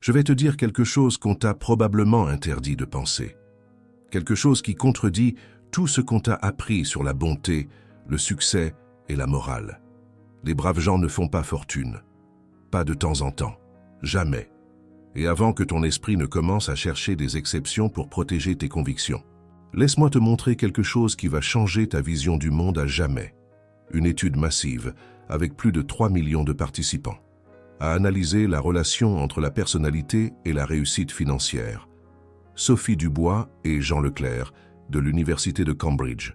Je vais te dire quelque chose qu'on t'a probablement interdit de penser. Quelque chose qui contredit tout ce qu'on t'a appris sur la bonté, le succès et la morale. Les braves gens ne font pas fortune. Pas de temps en temps. Jamais. Et avant que ton esprit ne commence à chercher des exceptions pour protéger tes convictions. Laisse-moi te montrer quelque chose qui va changer ta vision du monde à jamais. Une étude massive, avec plus de 3 millions de participants, a analysé la relation entre la personnalité et la réussite financière. Sophie Dubois et Jean Leclerc, de l'Université de Cambridge,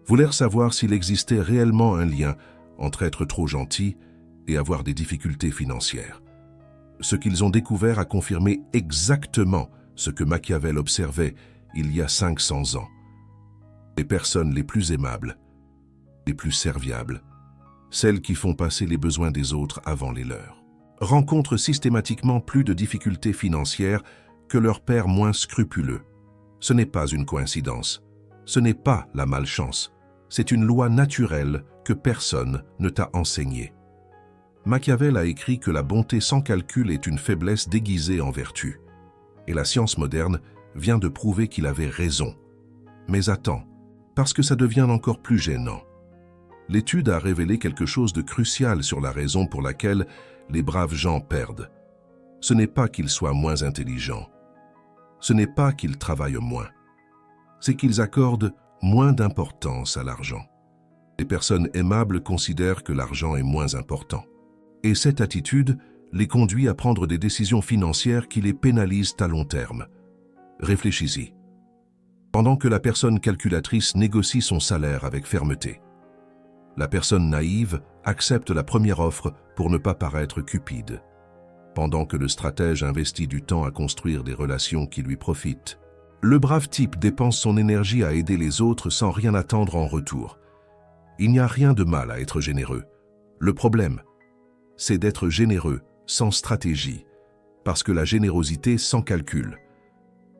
voulèrent savoir s'il existait réellement un lien entre être trop gentil et avoir des difficultés financières. Ce qu'ils ont découvert a confirmé exactement ce que Machiavel observait il y a 500 ans. Les personnes les plus aimables, les plus serviables, celles qui font passer les besoins des autres avant les leurs, rencontrent systématiquement plus de difficultés financières que leurs pairs moins scrupuleux. Ce n'est pas une coïncidence, ce n'est pas la malchance, c'est une loi naturelle que personne ne t'a enseignée. Machiavel a écrit que la bonté sans calcul est une faiblesse déguisée en vertu. Et la science moderne vient de prouver qu'il avait raison. Mais attends, parce que ça devient encore plus gênant. L'étude a révélé quelque chose de crucial sur la raison pour laquelle les braves gens perdent. Ce n'est pas qu'ils soient moins intelligents. Ce n'est pas qu'ils travaillent moins. C'est qu'ils accordent moins d'importance à l'argent. Les personnes aimables considèrent que l'argent est moins important. Et cette attitude les conduit à prendre des décisions financières qui les pénalisent à long terme. Réfléchis-y. Pendant que la personne calculatrice négocie son salaire avec fermeté, la personne naïve accepte la première offre pour ne pas paraître cupide. Pendant que le stratège investit du temps à construire des relations qui lui profitent, le brave type dépense son énergie à aider les autres sans rien attendre en retour. Il n'y a rien de mal à être généreux. Le problème, c'est d'être généreux sans stratégie, parce que la générosité sans calcul,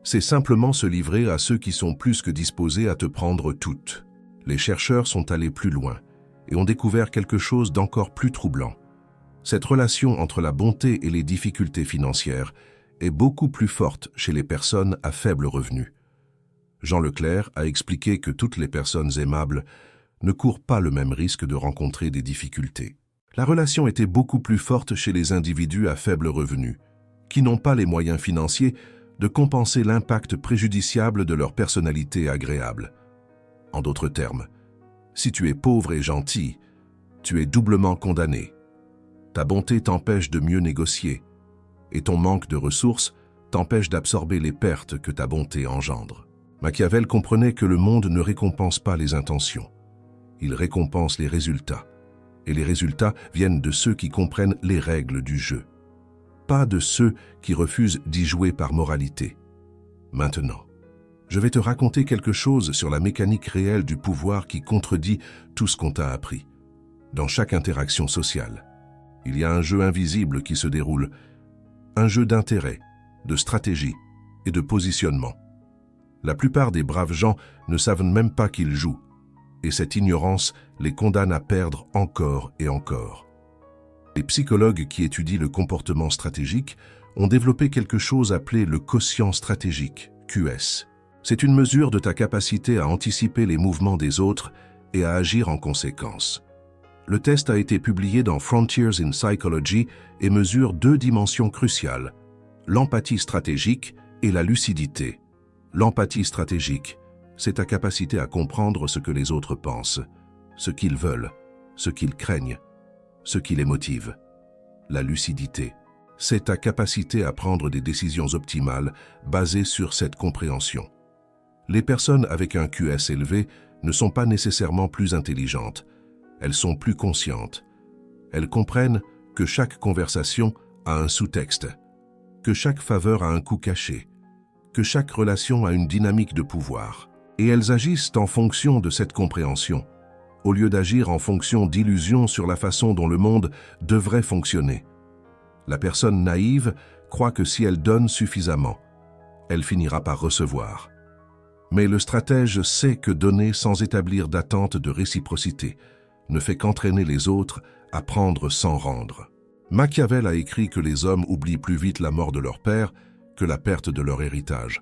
c'est simplement se livrer à ceux qui sont plus que disposés à te prendre toutes. Les chercheurs sont allés plus loin et ont découvert quelque chose d'encore plus troublant. Cette relation entre la bonté et les difficultés financières est beaucoup plus forte chez les personnes à faible revenu. Jean Leclerc a expliqué que toutes les personnes aimables ne courent pas le même risque de rencontrer des difficultés. La relation était beaucoup plus forte chez les individus à faible revenu, qui n'ont pas les moyens financiers de compenser l'impact préjudiciable de leur personnalité agréable. En d'autres termes, si tu es pauvre et gentil, tu es doublement condamné. Ta bonté t'empêche de mieux négocier, et ton manque de ressources t'empêche d'absorber les pertes que ta bonté engendre. Machiavel comprenait que le monde ne récompense pas les intentions, il récompense les résultats. Et les résultats viennent de ceux qui comprennent les règles du jeu, pas de ceux qui refusent d'y jouer par moralité. Maintenant, je vais te raconter quelque chose sur la mécanique réelle du pouvoir qui contredit tout ce qu'on t'a appris. Dans chaque interaction sociale, il y a un jeu invisible qui se déroule, un jeu d'intérêt, de stratégie et de positionnement. La plupart des braves gens ne savent même pas qu'ils jouent, et cette ignorance les condamne à perdre encore et encore. Les psychologues qui étudient le comportement stratégique ont développé quelque chose appelé le quotient stratégique, QS. C'est une mesure de ta capacité à anticiper les mouvements des autres et à agir en conséquence. Le test a été publié dans Frontiers in Psychology et mesure 2 dimensions cruciales, l'empathie stratégique et la lucidité. L'empathie stratégique, c'est ta capacité à comprendre ce que les autres pensent, ce qu'ils veulent, ce qu'ils craignent, ce qui les motive. La lucidité, c'est ta capacité à prendre des décisions optimales basées sur cette compréhension. Les personnes avec un QS élevé ne sont pas nécessairement plus intelligentes, elles sont plus conscientes. Elles comprennent que chaque conversation a un sous-texte, que chaque faveur a un coût caché, que chaque relation a une dynamique de pouvoir. Et elles agissent en fonction de cette compréhension, au lieu d'agir en fonction d'illusions sur la façon dont le monde devrait fonctionner. La personne naïve croit que si elle donne suffisamment, elle finira par recevoir. Mais le stratège sait que donner sans établir d'attente de réciprocité ne fait qu'entraîner les autres à prendre sans rendre. Machiavel a écrit que les hommes oublient plus vite la mort de leur père que la perte de leur héritage.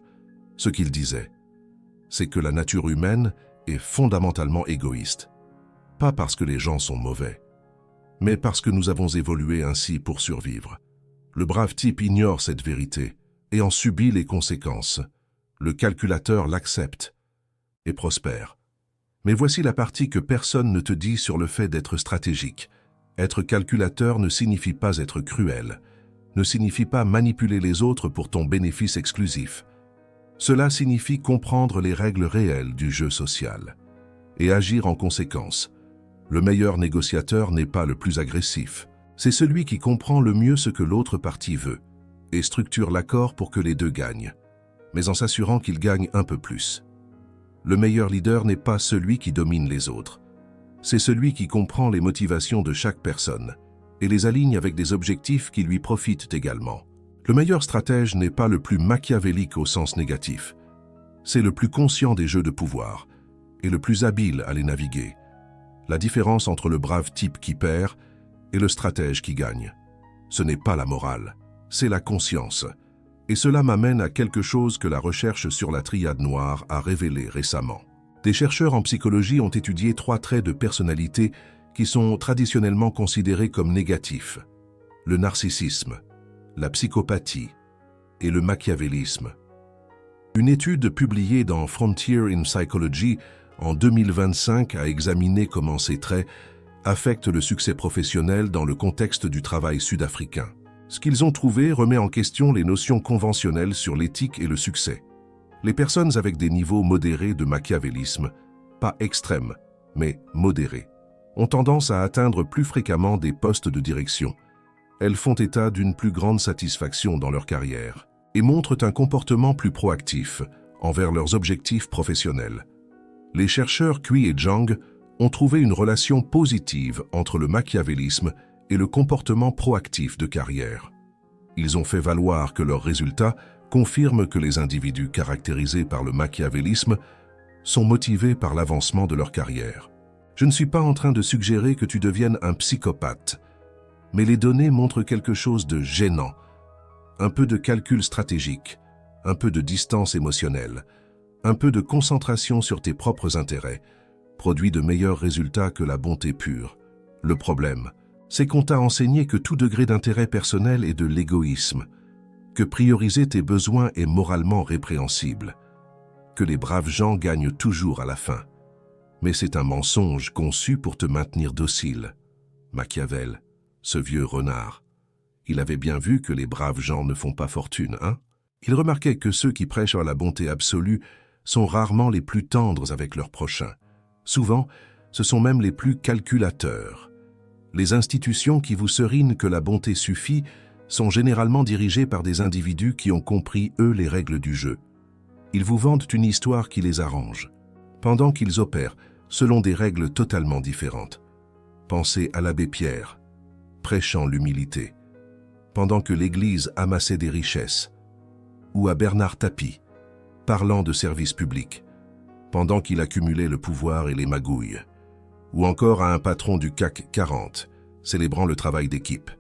Ce qu'il disait, c'est que la nature humaine est fondamentalement égoïste. Pas parce que les gens sont mauvais, mais parce que nous avons évolué ainsi pour survivre. Le brave type ignore cette vérité et en subit les conséquences. Le calculateur l'accepte et prospère. Mais voici la partie que personne ne te dit sur le fait d'être stratégique. Être calculateur ne signifie pas être cruel, ne signifie pas manipuler les autres pour ton bénéfice exclusif. Cela signifie comprendre les règles réelles du jeu social et agir en conséquence. Le meilleur négociateur n'est pas le plus agressif. C'est celui qui comprend le mieux ce que l'autre partie veut et structure l'accord pour que les deux gagnent, mais en s'assurant qu'ils gagnent un peu plus. Le meilleur leader n'est pas celui qui domine les autres. C'est celui qui comprend les motivations de chaque personne et les aligne avec des objectifs qui lui profitent également. Le meilleur stratège n'est pas le plus machiavélique au sens négatif. C'est le plus conscient des jeux de pouvoir et le plus habile à les naviguer. La différence entre le brave type qui perd et le stratège qui gagne, ce n'est pas la morale, c'est la conscience. Et cela m'amène à quelque chose que la recherche sur la triade noire a révélé récemment. Des chercheurs en psychologie ont étudié 3 traits de personnalité qui sont traditionnellement considérés comme négatifs: le narcissisme, la psychopathie et le machiavélisme. Une étude publiée dans Frontier in Psychology en 2025 a examiné comment ces traits affectent le succès professionnel dans le contexte du travail sud-africain. Ce qu'ils ont trouvé remet en question les notions conventionnelles sur l'éthique et le succès. Les personnes avec des niveaux modérés de machiavélisme, pas extrêmes, mais modérés, ont tendance à atteindre plus fréquemment des postes de direction. Elles font état d'une plus grande satisfaction dans leur carrière et montrent un comportement plus proactif envers leurs objectifs professionnels. Les chercheurs Cui et Zhang ont trouvé une relation positive entre le machiavélisme et le comportement proactif de carrière. Ils ont fait valoir que leurs résultats confirment que les individus caractérisés par le machiavélisme sont motivés par l'avancement de leur carrière. Je ne suis pas en train de suggérer que tu deviennes un psychopathe, mais les données montrent quelque chose de gênant. Un peu de calcul stratégique, un peu de distance émotionnelle, un peu de concentration sur tes propres intérêts, produit de meilleurs résultats que la bonté pure. Le problème, c'est qu'on t'a enseigné que tout degré d'intérêt personnel est de l'égoïsme, que prioriser tes besoins est moralement répréhensible, que les braves gens gagnent toujours à la fin. Mais c'est un mensonge conçu pour te maintenir docile. Machiavel, ce vieux renard, il avait bien vu que les braves gens ne font pas fortune, hein? Il remarquait que ceux qui prêchent à la bonté absolue sont rarement les plus tendres avec leurs prochains. Souvent, ce sont même les plus calculateurs. Les institutions qui vous serinent que la bonté suffit sont généralement dirigées par des individus qui ont compris, eux, les règles du jeu. Ils vous vendent une histoire qui les arrange, pendant qu'ils opèrent selon des règles totalement différentes. Pensez à l'abbé Pierre, prêchant l'humilité, pendant que l'Église amassait des richesses, ou à Bernard Tapie, parlant de services publics, pendant qu'il accumulait le pouvoir et les magouilles, ou encore à un patron du CAC 40, célébrant le travail d'équipe,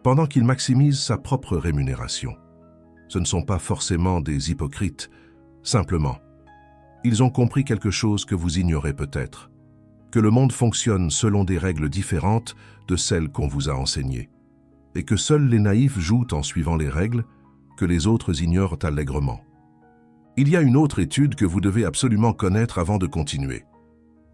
pendant qu'il maximise sa propre rémunération. Ce ne sont pas forcément des hypocrites, simplement, ils ont compris quelque chose que vous ignorez peut-être, que le monde fonctionne selon des règles différentes de celles qu'on vous a enseignées, et que seuls les naïfs jouent en suivant les règles que les autres ignorent allègrement. Il y a une autre étude que vous devez absolument connaître avant de continuer.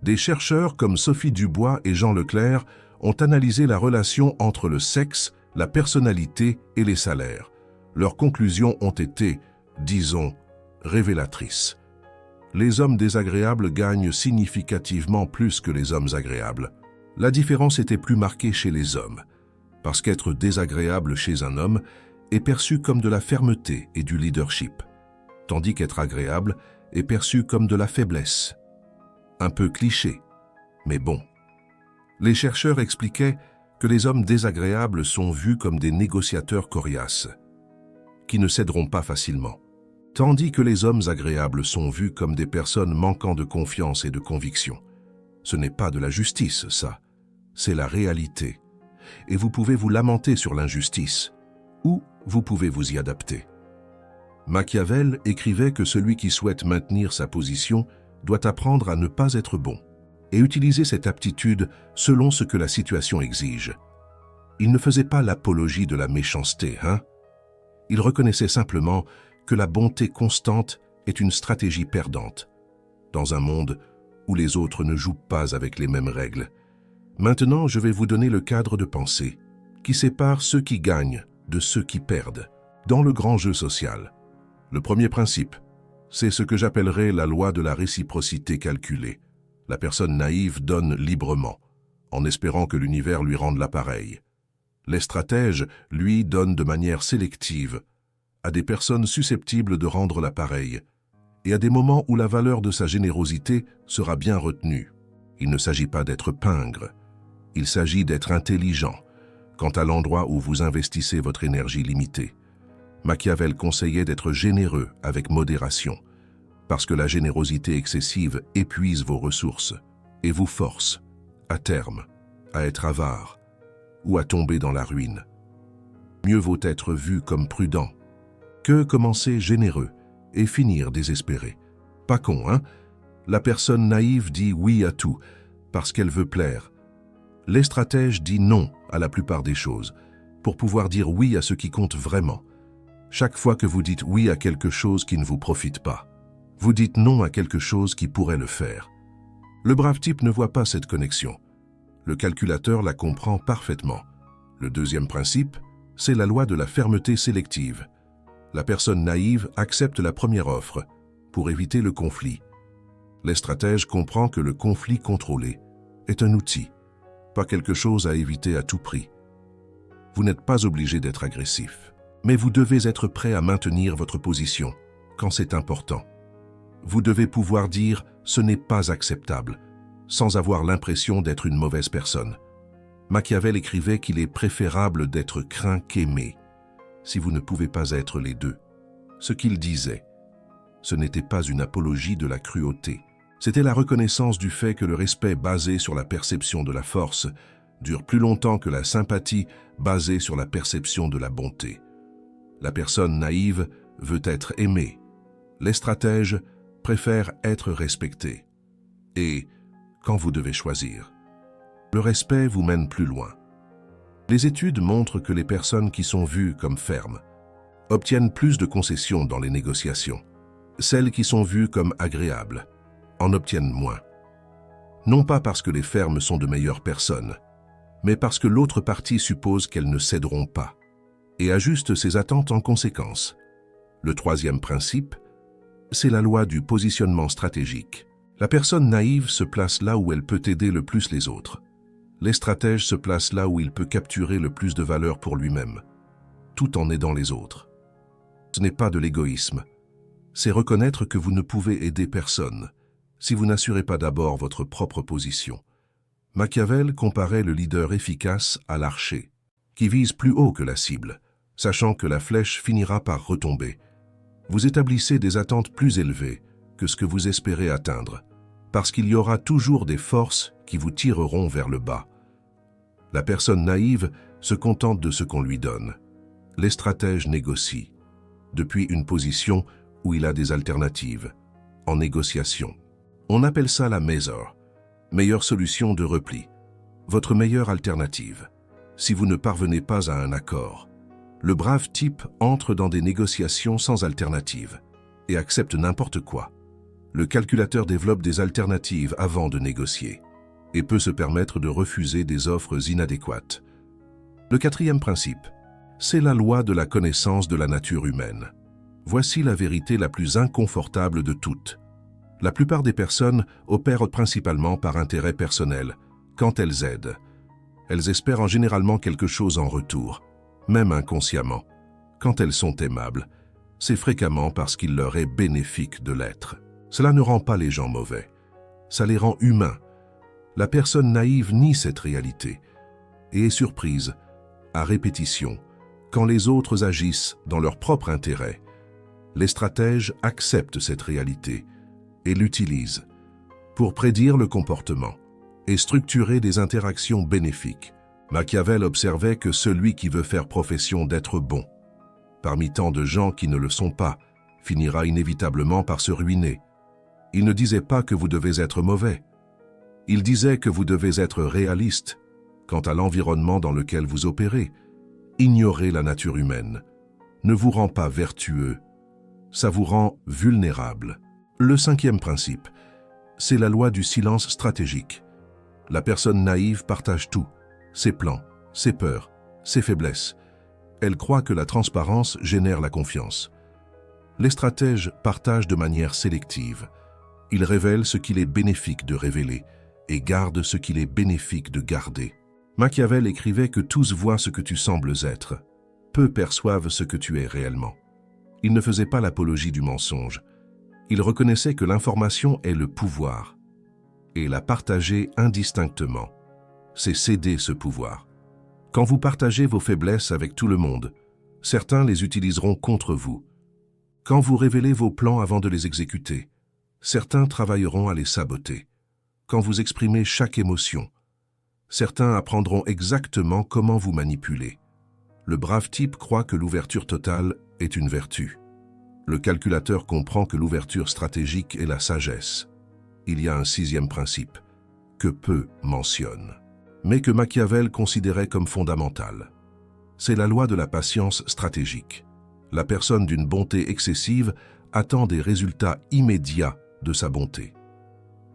Des chercheurs comme Sophie Dubois et Jean Leclerc ont analysé la relation entre le sexe, la personnalité et les salaires. Leurs conclusions ont été, disons, révélatrices. Les hommes désagréables gagnent significativement plus que les hommes agréables. La différence était plus marquée chez les hommes, parce qu'être désagréable chez un homme est perçu comme de la fermeté et du leadership, tandis qu'être agréable est perçu comme de la faiblesse. Un peu cliché, mais bon. Les chercheurs expliquaient que les hommes désagréables sont vus comme des négociateurs coriaces, qui ne céderont pas facilement, tandis que les hommes agréables sont vus comme des personnes manquant de confiance et de conviction. Ce n'est pas de la justice, ça, c'est la réalité. et vous pouvez vous lamenter sur l'injustice, ou vous pouvez vous y adapter. Machiavel écrivait que celui qui souhaite maintenir sa position doit apprendre à ne pas être bon et utiliser cette aptitude selon ce que la situation exige. Il ne faisait pas l'apologie de la méchanceté, Il reconnaissait simplement que la bonté constante est une stratégie perdante, dans un monde où les autres ne jouent pas avec les mêmes règles. Maintenant, je vais vous donner le cadre de pensée qui sépare ceux qui gagnent de ceux qui perdent dans le grand jeu social. Le premier principe, c'est ce que j'appellerais la loi de la réciprocité calculée. La personne naïve donne librement, en espérant que l'univers lui rende l'appareil. Les stratèges, lui, donnent de manière sélective à des personnes susceptibles de rendre l'appareil et à des moments où la valeur de sa générosité sera bien retenue. Il ne s'agit pas d'être pingre, il s'agit d'être intelligent quant à l'endroit où vous investissez votre énergie limitée. Machiavel conseillait d'être généreux avec modération, parce que la générosité excessive épuise vos ressources et vous force, à terme, à être avare ou à tomber dans la ruine. Mieux vaut être vu comme prudent que commencer généreux et finir désespéré. Pas con, La personne naïve dit oui à tout parce qu'elle veut plaire. Les stratèges disent non à la plupart des choses pour pouvoir dire oui à ce qui compte vraiment. Chaque fois que vous dites oui à quelque chose qui ne vous profite pas, vous dites non à quelque chose qui pourrait le faire. Le brave type ne voit pas cette connexion. Le calculateur la comprend parfaitement. Le deuxième principe, c'est la loi de la fermeté sélective. La personne naïve accepte la première offre pour éviter le conflit. Les stratèges comprennent que le conflit contrôlé est un outil, pas quelque chose à éviter à tout prix. Vous n'êtes pas obligé d'être agressif, mais vous devez être prêt à maintenir votre position quand c'est important. Vous devez pouvoir dire « ce n'est pas acceptable » sans avoir l'impression d'être une mauvaise personne. Machiavel écrivait qu'il est préférable d'être craint qu'aimé, si vous ne pouvez pas être les deux. Ce qu'il disait, ce n'était pas une apologie de la cruauté. C'était la reconnaissance du fait que le respect basé sur la perception de la force dure plus longtemps que la sympathie basée sur la perception de la bonté. La personne naïve veut être aimée. Les stratèges préfèrent être respectés. Et quand vous devez choisir, le respect vous mène plus loin. Les études montrent que les personnes qui sont vues comme fermes obtiennent plus de concessions dans les négociations. Celles qui sont vues comme agréables en obtiennent moins. Non pas parce que les fermes sont de meilleures personnes, mais parce que l'autre partie suppose qu'elles ne céderont pas et ajuste ses attentes en conséquence. Le troisième principe, c'est la loi du positionnement stratégique. La personne naïve se place là où elle peut aider le plus les autres. Les stratèges se placent là où il peut capturer le plus de valeur pour lui-même, tout en aidant les autres. Ce n'est pas de l'égoïsme, c'est reconnaître que vous ne pouvez aider personne si vous n'assurez pas d'abord votre propre position. Machiavel comparait le leader efficace à l'archer, qui vise plus haut que la cible, sachant que la flèche finira par retomber. Vous établissez des attentes plus élevées que ce que vous espérez atteindre, parce qu'il y aura toujours des forces qui vous tireront vers le bas. La personne naïve se contente de ce qu'on lui donne. Les stratèges négocient, depuis une position où il a des alternatives, en négociation. On appelle ça la meilleure solution de repli, votre meilleure alternative. Si vous ne parvenez pas à un accord, le brave type entre dans des négociations sans alternative et accepte n'importe quoi. Le calculateur développe des alternatives avant de négocier et peut se permettre de refuser des offres inadéquates. Le quatrième principe, c'est la loi de la connaissance de la nature humaine. Voici la vérité la plus inconfortable de toutes. La plupart des personnes opèrent principalement par intérêt personnel. Quand elles aident, elles espèrent généralement quelque chose en retour, même inconsciemment. Quand elles sont aimables, c'est fréquemment parce qu'il leur est bénéfique de l'être. Cela ne rend pas les gens mauvais, ça les rend humains. La personne naïve nie cette réalité et est surprise, à répétition, quand les autres agissent dans leur propre intérêt. Les stratèges acceptent cette réalité et l'utilisent pour prédire le comportement et structurer des interactions bénéfiques Machiavel observait que celui qui veut faire profession d'être bon, parmi tant de gens qui ne le sont pas, finira inévitablement par se ruiner. Il ne disait pas que vous devez être mauvais. Il disait que vous devez être réaliste quant à l'environnement dans lequel vous opérez. Ignorer la nature humaine ne vous rend pas vertueux, ça vous rend vulnérable. Le cinquième principe, c'est la loi du silence stratégique. La personne naïve partage tout, ses plans, ses peurs, ses faiblesses. Elle croit que la transparence génère la confiance. Les stratèges partagent de manière sélective. Ils révèlent ce qu'il est bénéfique de révéler et gardent ce qu'il est bénéfique de garder. Machiavel écrivait que tous voient ce que tu sembles être. Peu perçoivent ce que tu es réellement. Il ne faisait pas l'apologie du mensonge. Il reconnaissait que l'information est le pouvoir. Et la partager indistinctement, c'est céder ce pouvoir. Quand vous partagez vos faiblesses avec tout le monde, certains les utiliseront contre vous. Quand vous révélez vos plans avant de les exécuter, certains travailleront à les saboter. Quand vous exprimez chaque émotion, certains apprendront exactement comment vous manipuler. Le brave type croit que l'ouverture totale est une vertu. Le calculateur comprend que l'ouverture stratégique est la sagesse. Il y a un sixième principe, que peu mentionnent, mais que Machiavel considérait comme fondamental. C'est la loi de la patience stratégique. La personne d'une bonté excessive attend des résultats immédiats de sa bonté.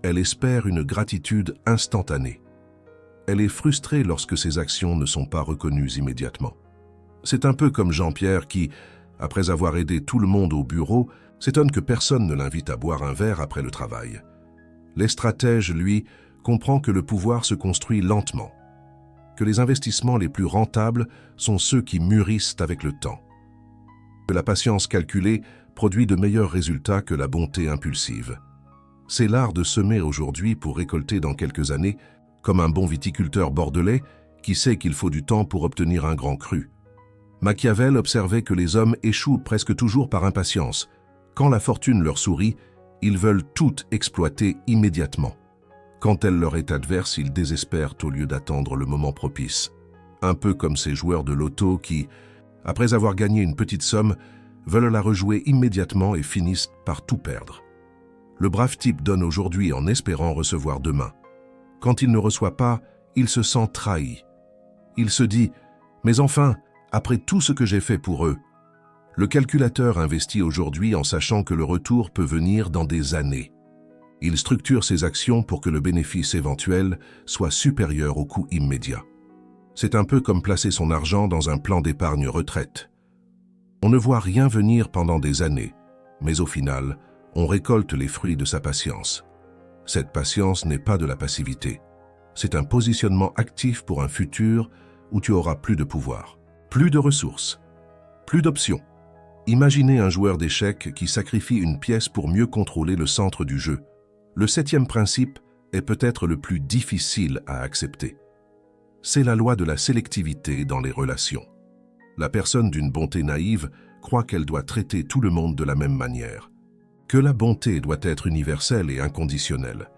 Elle espère une gratitude instantanée. Elle est frustrée lorsque ses actions ne sont pas reconnues immédiatement. C'est un peu comme Jean-Pierre qui, après avoir aidé tout le monde au bureau, s'étonne que personne ne l'invite à boire un verre après le travail. Les stratèges, lui, comprend que le pouvoir se construit lentement, que les investissements les plus rentables sont ceux qui mûrissent avec le temps, que la patience calculée produit de meilleurs résultats que la bonté impulsive. C'est l'art de semer aujourd'hui pour récolter dans quelques années, comme un bon viticulteur bordelais qui sait qu'il faut du temps pour obtenir un grand cru. Machiavel observait que les hommes échouent presque toujours par impatience. Quand la fortune leur sourit, ils veulent tout exploiter immédiatement. Quand elle leur est adverse, ils désespèrent au lieu d'attendre le moment propice. Un peu comme ces joueurs de loto qui, après avoir gagné une petite somme, veulent la rejouer immédiatement et finissent par tout perdre. Le brave type donne aujourd'hui en espérant recevoir demain. Quand il ne reçoit pas, il se sent trahi. Il se dit « Mais enfin, après tout ce que j'ai fait pour eux », le calculateur investit aujourd'hui en sachant que le retour peut venir dans des années. Il structure ses actions pour que le bénéfice éventuel soit supérieur au coût immédiat. C'est un peu comme placer son argent dans un plan d'épargne retraite. On ne voit rien venir pendant des années, mais au final, on récolte les fruits de sa patience. Cette patience n'est pas de la passivité. C'est un positionnement actif pour un futur où tu auras plus de pouvoir, plus de ressources, plus d'options. Imaginez un joueur d'échecs qui sacrifie une pièce pour mieux contrôler le centre du jeu. Le septième principe est peut-être le plus difficile à accepter. C'est la loi de la sélectivité dans les relations. La personne d'une bonté naïve croit qu'elle doit traiter tout le monde de la même manière, que la bonté doit être universelle et inconditionnelle.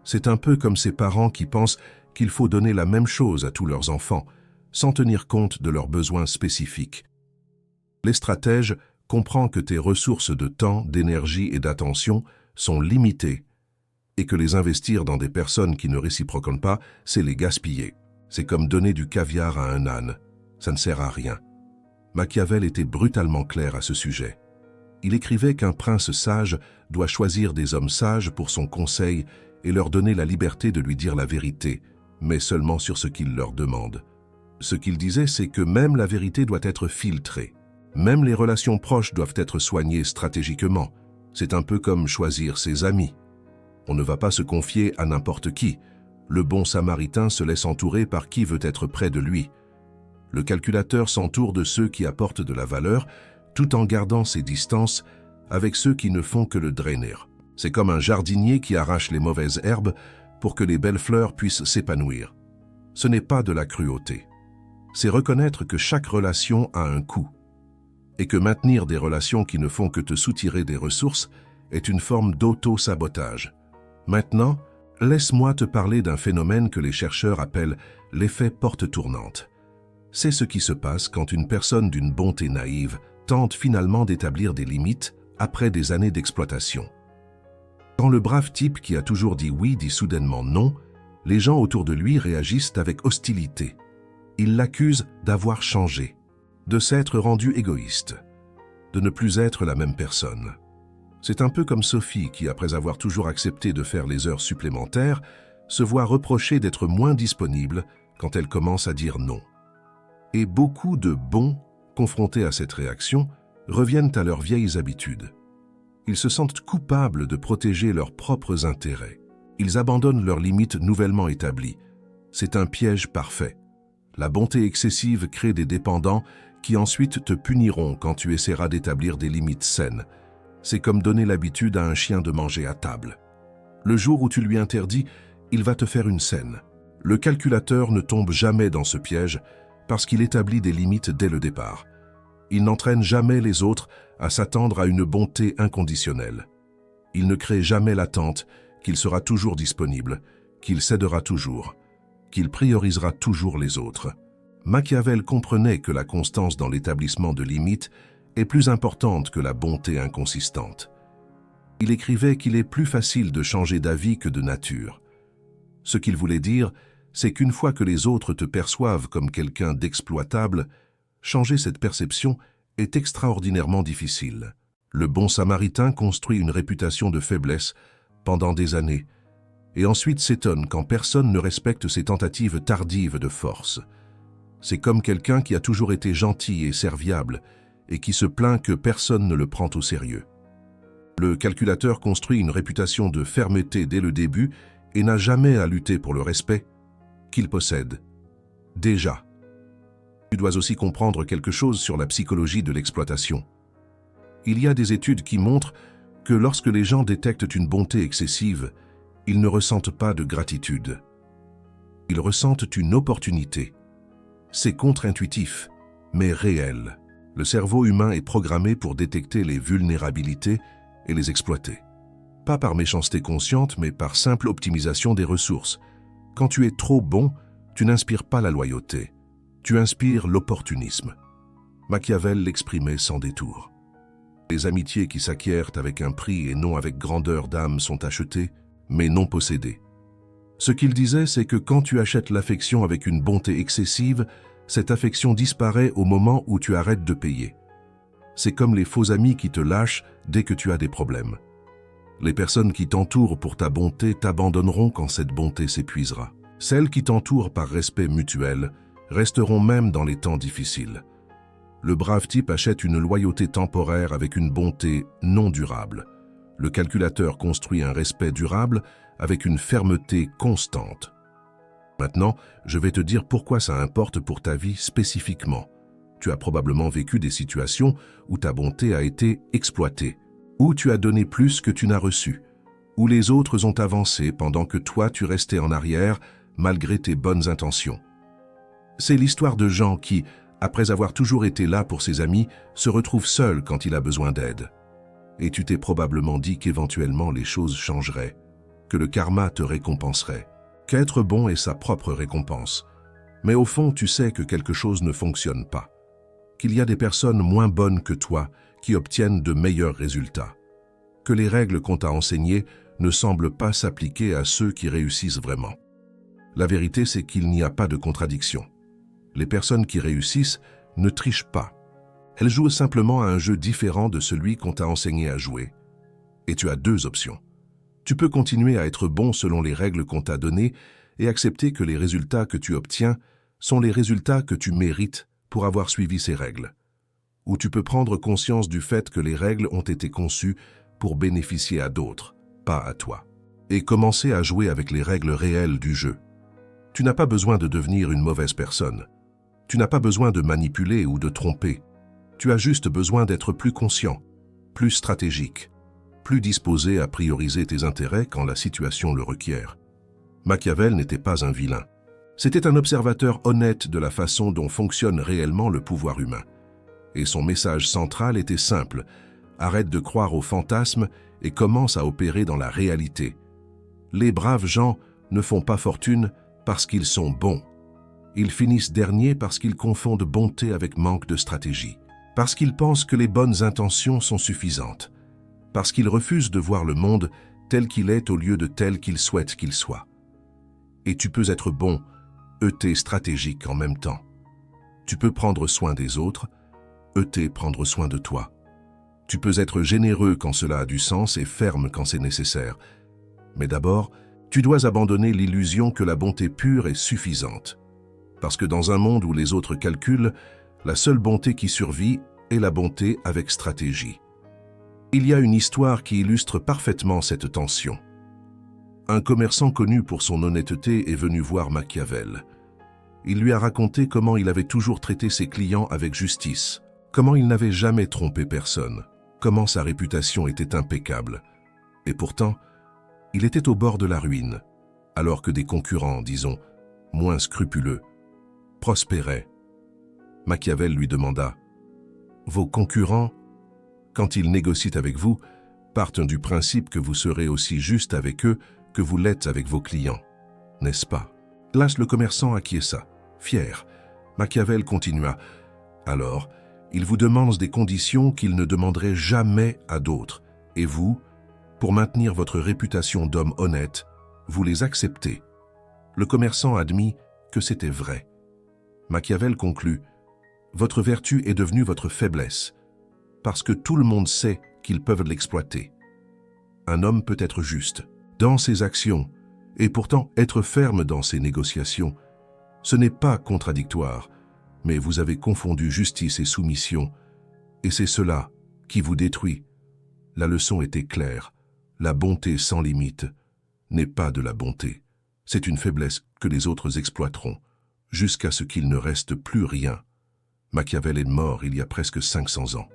C'est un peu comme ces parents qui pensent qu'il faut donner la même chose à tous leurs enfants, sans tenir compte de leurs besoins spécifiques. Les stratèges comprennent que tes ressources de temps, d'énergie et d'attention sont limitées et que les investir dans des personnes qui ne réciproquent pas, c'est les gaspiller. C'est comme donner du caviar à un âne. Ça ne sert à rien. Machiavel était brutalement clair à ce sujet. Il écrivait qu'un prince sage doit choisir des hommes sages pour son conseil et leur donner la liberté de lui dire la vérité, mais seulement sur ce qu'il leur demande. Ce qu'il disait, c'est que même la vérité doit être filtrée. Même les relations proches doivent être soignées stratégiquement. C'est un peu comme choisir ses amis. On ne va pas se confier à n'importe qui. Le bon samaritain se laisse entourer par qui veut être près de lui. Le calculateur s'entoure de ceux qui apportent de la valeur, tout en gardant ses distances avec ceux qui ne font que le drainer. C'est comme un jardinier qui arrache les mauvaises herbes pour que les belles fleurs puissent s'épanouir. Ce n'est pas de la cruauté. C'est reconnaître que chaque relation a un coût et que maintenir des relations qui ne font que te soutirer des ressources est une forme d'auto-sabotage. Maintenant, laisse-moi te parler d'un phénomène que les chercheurs appellent l'effet porte tournante. C'est ce qui se passe quand une personne d'une bonté naïve tente finalement d'établir des limites après des années d'exploitation. Quand le brave type qui a toujours dit oui dit soudainement non, les gens autour de lui réagissent avec hostilité. Ils l'accusent d'avoir changé, de s'être rendu égoïste, de ne plus être la même personne. C'est un peu comme Sophie qui, après avoir toujours accepté de faire les heures supplémentaires, se voit reprocher d'être moins disponible quand elle commence à dire non. Et beaucoup de bons, confrontés à cette réaction, reviennent à leurs vieilles habitudes. Ils se sentent coupables de protéger leurs propres intérêts. Ils abandonnent leurs limites nouvellement établies. C'est un piège parfait. La bonté excessive crée des dépendants qui ensuite te puniront quand tu essaieras d'établir des limites saines. C'est comme donner l'habitude à un chien de manger à table. Le jour où tu lui interdis, il va te faire une scène. Le calculateur ne tombe jamais dans ce piège parce qu'il établit des limites dès le départ. Il n'entraîne jamais les autres à s'attendre à une bonté inconditionnelle. Il ne crée jamais l'attente qu'il sera toujours disponible, qu'il cédera toujours, qu'il priorisera toujours les autres. Machiavel comprenait que la constance dans l'établissement de limites est plus importante que la bonté inconsistante. Il écrivait qu'il est plus facile de changer d'avis que de nature. Ce qu'il voulait dire, c'est qu'une fois que les autres te perçoivent comme quelqu'un d'exploitable, changer cette perception est extraordinairement difficile. Le bon samaritain construit une réputation de faiblesse pendant des années, et ensuite s'étonne quand personne ne respecte ses tentatives tardives de force. C'est comme quelqu'un qui a toujours été gentil et serviable, et qui se plaint que personne ne le prend au sérieux. Le calculateur construit une réputation de fermeté dès le début et n'a jamais à lutter pour le respect qu'il possède. Déjà. Tu dois aussi comprendre quelque chose sur la psychologie de l'exploitation. Il y a des études qui montrent que lorsque les gens détectent une bonté excessive, ils ne ressentent pas de gratitude. Ils ressentent une opportunité. C'est contre-intuitif, mais réel. Le cerveau humain est programmé pour détecter les vulnérabilités et les exploiter. Pas par méchanceté consciente, mais par simple optimisation des ressources. Quand tu es trop bon, tu n'inspires pas la loyauté. Tu inspires l'opportunisme. Machiavel l'exprimait sans détour. Les amitiés qui s'acquièrent avec un prix et non avec grandeur d'âme sont achetées, mais non possédées. Ce qu'il disait, c'est que quand tu achètes l'affection avec une bonté excessive, cette affection disparaît au moment où tu arrêtes de payer. C'est comme les faux amis qui te lâchent dès que tu as des problèmes. Les personnes qui t'entourent pour ta bonté t'abandonneront quand cette bonté s'épuisera. Celles qui t'entourent par respect mutuel resteront même dans les temps difficiles. Le brave type achète une loyauté temporaire avec une bonté non durable. Le calculateur construit un respect durable avec une fermeté constante. Maintenant, je vais te dire pourquoi ça importe pour ta vie spécifiquement. Tu as probablement vécu des situations où ta bonté a été exploitée, où tu as donné plus que tu n'as reçu, où les autres ont avancé pendant que toi tu restais en arrière malgré tes bonnes intentions. C'est l'histoire de Jean qui, après avoir toujours été là pour ses amis, se retrouve seul quand il a besoin d'aide. Et tu t'es probablement dit qu'éventuellement les choses changeraient, que le karma te récompenserait, qu'être bon est sa propre récompense. Mais au fond, tu sais que quelque chose ne fonctionne pas, qu'il y a des personnes moins bonnes que toi qui obtiennent de meilleurs résultats, que les règles qu'on t'a enseignées ne semblent pas s'appliquer à ceux qui réussissent vraiment. La vérité, c'est qu'il n'y a pas de contradiction. Les personnes qui réussissent ne trichent pas. Elles jouent simplement à un jeu différent de celui qu'on t'a enseigné à jouer. Et tu as deux options. Tu peux continuer à être bon selon les règles qu'on t'a données et accepter que les résultats que tu obtiens sont les résultats que tu mérites pour avoir suivi ces règles. Ou tu peux prendre conscience du fait que les règles ont été conçues pour bénéficier à d'autres, pas à toi. Et commencer à jouer avec les règles réelles du jeu. Tu n'as pas besoin de devenir une mauvaise personne. Tu n'as pas besoin de manipuler ou de tromper. Tu as juste besoin d'être plus conscient, plus stratégique, plus disposé à prioriser tes intérêts quand la situation le requiert. Machiavel n'était pas un vilain. C'était un observateur honnête de la façon dont fonctionne réellement le pouvoir humain. Et son message central était simple. Arrête de croire aux fantasmes et commence à opérer dans la réalité. Les braves gens ne font pas fortune parce qu'ils sont bons. Ils finissent derniers parce qu'ils confondent bonté avec manque de stratégie, parce qu'ils pensent que les bonnes intentions sont suffisantes, parce qu'ils refusent de voir le monde tel qu'il est au lieu de tel qu'ils souhaitent qu'il soit. Et tu peux être bon, stratégique en même temps. Tu peux prendre soin des autres, prendre soin de toi. Tu peux être généreux quand cela a du sens et ferme quand c'est nécessaire. Mais d'abord, tu dois abandonner l'illusion que la bonté pure est suffisante. Parce que dans un monde où les autres calculent, la seule bonté qui survit est la bonté avec stratégie. Il y a une histoire qui illustre parfaitement cette tension. Un commerçant connu pour son honnêteté est venu voir Machiavel. Il lui a raconté comment il avait toujours traité ses clients avec justice, comment il n'avait jamais trompé personne, comment sa réputation était impeccable. Et pourtant, il était au bord de la ruine, alors que des concurrents, disons, moins scrupuleux, prospéraient. Machiavel lui demanda « Vos concurrents, quand ils négocient avec vous, partent du principe que vous serez aussi juste avec eux que vous l'êtes avec vos clients, n'est-ce pas ?» Là, le commerçant acquiesça, fier. Machiavel continua « Alors, ils vous demandent des conditions qu'ils ne demanderaient jamais à d'autres, et vous, pour maintenir votre réputation d'homme honnête, vous les acceptez. » Le commerçant admit que c'était vrai. Machiavel conclut « Votre vertu est devenue votre faiblesse, parce que tout le monde sait qu'ils peuvent l'exploiter. Un homme peut être juste dans ses actions et pourtant être ferme dans ses négociations. Ce n'est pas contradictoire, mais vous avez confondu justice et soumission, et c'est cela qui vous détruit. La leçon était claire. La bonté sans limite n'est pas de la bonté. C'est une faiblesse que les autres exploiteront, jusqu'à ce qu'il ne reste plus rien. Machiavel est mort il y a presque 500 ans.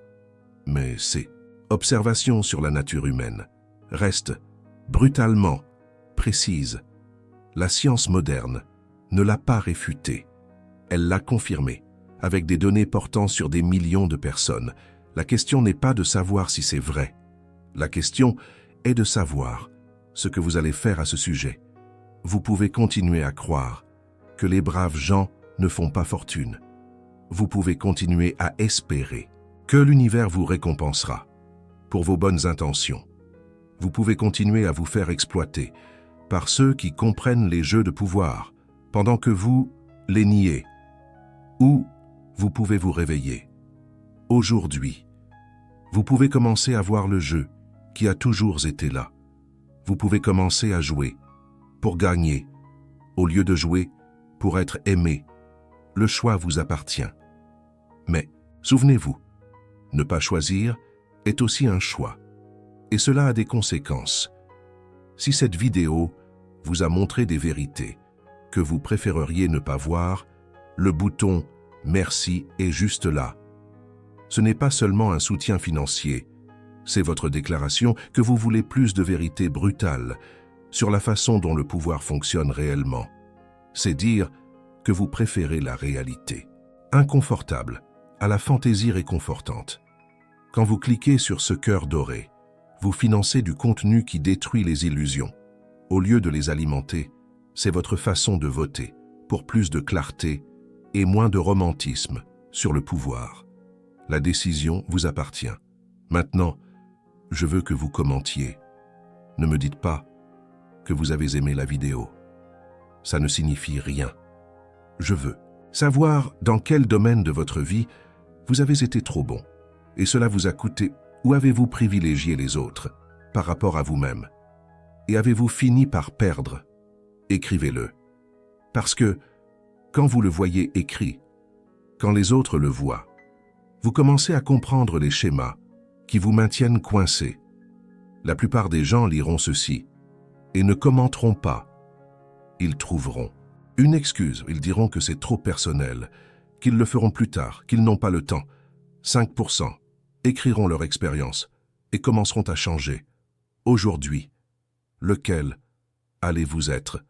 Mais ces observations sur la nature humaine restent brutalement précises. La science moderne ne l'a pas réfutée. Elle l'a confirmée, avec des données portant sur des millions de personnes. La question n'est pas de savoir si c'est vrai. La question est de savoir ce que vous allez faire à ce sujet. Vous pouvez continuer à croire que les braves gens ne font pas fortune. Vous pouvez continuer à espérer que l'univers vous récompensera pour vos bonnes intentions. Vous pouvez continuer à vous faire exploiter par ceux qui comprennent les jeux de pouvoir, pendant que vous les niez. Ou vous pouvez vous réveiller. Aujourd'hui, vous pouvez commencer à voir le jeu qui a toujours été là. Vous pouvez commencer à jouer pour gagner, au lieu de jouer pour être aimé. Le choix vous appartient. Mais, souvenez-vous, ne pas choisir est aussi un choix. Et cela a des conséquences. Si cette vidéo vous a montré des vérités que vous préféreriez ne pas voir, le bouton « Merci » est juste là. Ce n'est pas seulement un soutien financier, c'est votre déclaration que vous voulez plus de vérité brutale sur la façon dont le pouvoir fonctionne réellement. C'est dire que vous préférez la réalité inconfortable à la fantaisie réconfortante. Quand vous cliquez sur ce cœur doré, vous financez du contenu qui détruit les illusions. Au lieu de les alimenter, c'est votre façon de voter pour plus de clarté et moins de romantisme sur le pouvoir. La décision vous appartient. Maintenant, je veux que vous commentiez. Ne me dites pas que vous avez aimé la vidéo. Ça ne signifie rien. Je veux savoir dans quel domaine de votre vie vous avez été trop bon et cela vous a coûté, ou avez-vous privilégié les autres par rapport à vous-même? Et avez-vous fini par perdre? Écrivez-le. Parce que, quand vous le voyez écrit, quand les autres le voient, vous commencez à comprendre les schémas qui vous maintiennent coincés. La plupart des gens liront ceci et ne commenteront pas. Ils trouveront une excuse, ils diront que c'est trop personnel, qu'ils le feront plus tard, qu'ils n'ont pas le temps. 5% écriront leur expérience et commenceront à changer. Aujourd'hui, lequel allez-vous être ?